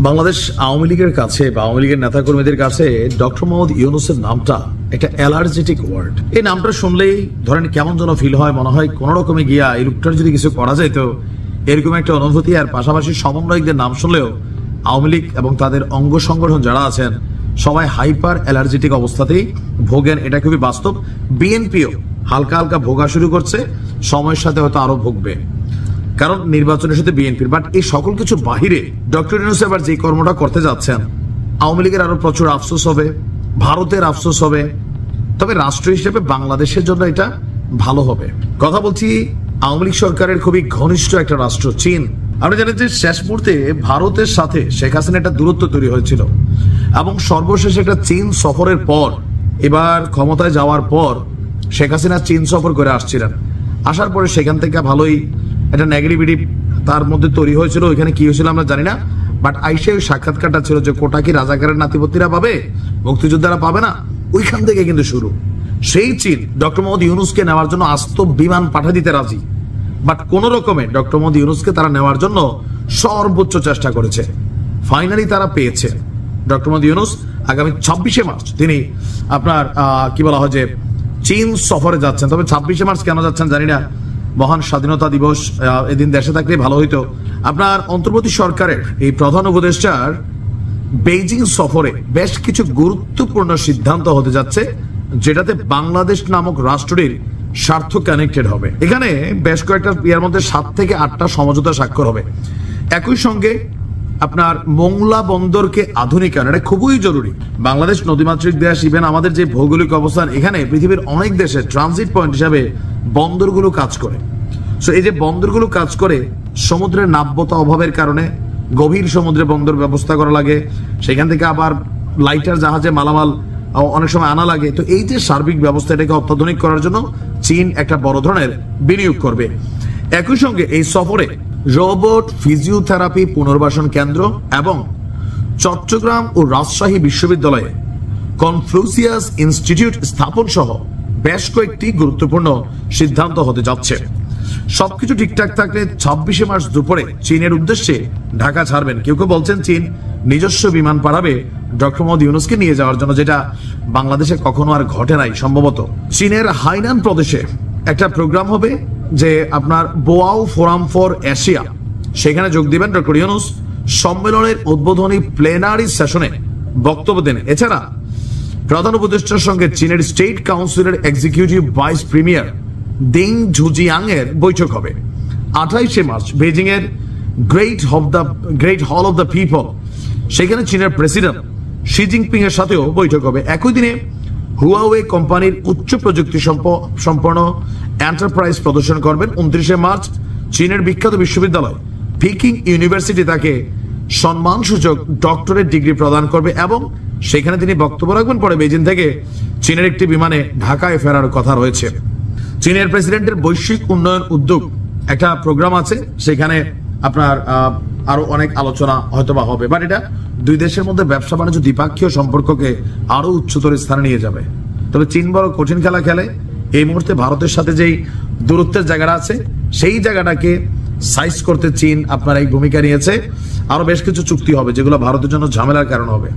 বাংলাদেশ আওয়ামী লীগের কাছে বা আওয়ামী লীগের নেতাকর্মীদের কাছে ডক্টর মোহাম্মদ ইউনূসের নামটা একটা অ্যালার্জেটিক ওয়ার্ড। এই নামটা শুনলেই ধরেন কেমন যেন ফিল হয়, মনে হয় কোন রকমে গিয়া এই লোকটার যদি কিছু করা যায় তো এরকম একটা অনুভূতি। আর পাশাপাশি সমন্বয়কদের নাম শুনলেও আওয়ামী লীগ এবং তাদের অঙ্গ সংগঠন যারা আছেন সবাই হাইপার অ্যালার্জেটিক অবস্থাতেই ভোগেন, এটা খুবই বাস্তব। বিএনপিও হালকা হালকা ভোগা শুরু করছে, সময়ের সাথে হয়তো আরো ভোগবে, কারণ নির্বাচনের সাথে বিএনপির। বাট এই সকল কিছু বাহিরে ডক্টর ইউনূস এবার যে কর্মটা করতে যাচ্ছেন, আওয়ামী লীগের আরো প্রচুর আফসোস হবে, ভারতের আফসোস হবে, তবে রাষ্ট্র হিসেবে বাংলাদেশের জন্য এটা ভালো হবে। কথা বলছি আওয়ামী লীগ সরকারের খুবই ঘনিষ্ঠ একটা রাষ্ট্র চীন। আপনি জানেন যে শেষ মুহূর্তে ভারতের সাথে শেখ হাসিনা একটা দূরত্ব তৈরি হয়েছিল এবং সর্বশেষ একটা চীন সফরের পর, এবার ক্ষমতায় যাওয়ার পর শেখ হাসিনা চীন সফর করে আসছিলেন। আসার পরে সেখান থেকে ভালোই একটা নেগেটিভিটি তার মধ্যে তৈরি হয়েছিল। ওইখানে কি হয়েছিল আমরা জানি না, বাট আইসে ওই সাক্ষাৎকারটা ছিল যে কোটা কি রাজাকারের নাতিপতিরা পাবে, মুক্তিযোদ্ধারা পাবে না, ওইখান থেকে কিন্তু শুরু। সেই চীন ডক্টর মোহাম্মদ ইউনূসকে নেওয়ার জন্য আস্ত বিমান পাঠা দিতে রাজি, বাট কোন রকমে ডক্টর মোহাম্মদ ইউনূসকে তারা নেওয়ার জন্য সর্বোচ্চ চেষ্টা করেছে। ফাইনালি তারা পেয়েছে। ডক্টর মোহাম্মদ ইউনূস আগামী 26শে মার্চ তিনি আপনার কি বলা হয় যে চীন সফরে যাচ্ছেন। তবে 26শে মার্চ কেন যাচ্ছেন জানি না, মহান স্বাধীনতা দিবস এদিন দেশে থাকলে ভালো হইতো। আপনার অন্তর্বর্তী সরকারের এই প্রধান উপদেষ্টার বেইজিং সফরে বেশ কিছু গুরুত্বপূর্ণ সিদ্ধান্ত হতে যাচ্ছে, যেটাতে বাংলাদেশ নামক রাষ্ট্রটির স্বার্থ কানেক্টেড হবে। এখানে বেশ কয়েকটা ইয়ার মধ্যে 7 থেকে 8টা সমঝোতা স্বাক্ষর হবে। একই সঙ্গে আপনার মোংলা বন্দরকে আধুনিকায়ন, এটা খুবই জরুরি। বাংলাদেশ নদীমাতৃক দেশ, ইভেন আমাদের যে ভৌগোলিক অবস্থান, এখানে পৃথিবীর অনেক দেশে ট্রানজিট পয়েন্ট হিসাবে বন্দরগুলো কাজ করে। সো এই যে বন্দরগুলো কাজ করে, সমুদ্রের নাব্যতা অভাবের কারণে গভীর সমুদ্রে বন্দর ব্যবস্থা করা লাগে, সেখান থেকে আবার লাইটার জাহাজে মালামাল অনেক সময় আনা লাগে। তো এই যে সার্বিক ব্যবস্থা, এটাকে অত্যাধুনিক করার জন্য চীন একটা বড় ধরনের বিনিয়োগ করবে। একই সঙ্গে এই সফরে রোবট ফিজিওথেরাপি পুনর্বাসন কেন্দ্র এবং চট্টগ্রাম ও রাজশাহী বিশ্ববিদ্যালয়ে কনফ্লুসিয়াস ইনস্টিটিউট স্থাপন সহ বেশ কয়েকটি গুরুত্বপূর্ণ সিদ্ধান্ত হতে যাচ্ছে। সবকিছু ঠিকঠাক থাকলে 26শে মার্চ দুপুরে চীনের উদ্দেশ্যে ঢাকা ছাড়বেন। কেউ কেউ বলছেন চীন নিজস্ব বিমান পাঠাবে ডক্টর মোহাম্মদ ইউনূসকে নিয়ে যাওয়ার জন্য, যেটা বাংলাদেশে কখনো আর ঘটে নাই সম্ভবত। চীনের হাইনান প্রদেশে একটা প্রোগ্রাম হবে যে আপনার বোয়াও ফোরাম ফর এশিয়া, সেখানে যোগ দিবেন ডক্টর ইউনূস। সম্মেলনের উদ্বোধনী প্লেনারি সেশনে বক্তব্য দেন। এছাড়া প্রধান উপদেষ্টার সঙ্গে চীনের স্টেট কাউন্সিলের এক্সিকিউটিভ ভাইস প্রিমিয়ার দিং ঝুজিয়াং এর বৈঠক হবে। 28শে মার্চ বেজিং এর great hall of the people, সেখানে চীনের প্রেসিডেন্ট শি জিনপিং এর সাথেও বৈঠক হবে। একই দিনে হুয়াওয়ে কোম্পানির উচ্চ প্রযুক্তি সম্পন্ন এন্টারপ্রাইজ প্রদর্শন করবেন। 29শে মার্চ চীনের বিখ্যাত বিশ্ববিদ্যালয় পিকিং ইউনিভার্সিটি তাকে সম্মানসূচক ডক্টরেট ডিগ্রি প্রদান করবে এবং সেখানে তিনি বক্তব্য রাখবেন। পরে বেজিং থেকে চীনের একটি বিমানে ঢাকায় ফেরার কথা রয়েছে। চীনের প্রেসিডেন্টের বৈশ্বিক উন্নয়ন উদ্যোগ একটা প্রোগ্রাম আছে, সেখানে আপনার আরো অনেক আলোচনা হয়তোবা হবে, বাট এটা দুই দেশের মধ্যে ব্যবসা বাণিজ্য দ্বিপাক্ষীয় সম্পর্ককে আরো উচ্চতর স্থানে নিয়ে যাবে। তবে চীন বড় কঠিন খেলা খেলে। এই মুহূর্তে ভারতের সাথে যেই দূরত্বের জায়গাটা আছে, সেই জায়গাটাকে সাইজ করতে চীন আপনার এই ভূমিকা নিয়েছে। আরো বেশ কিছু চুক্তি হবে যেগুলো ভারতের জন্য ঝামেলার কারণ হবে।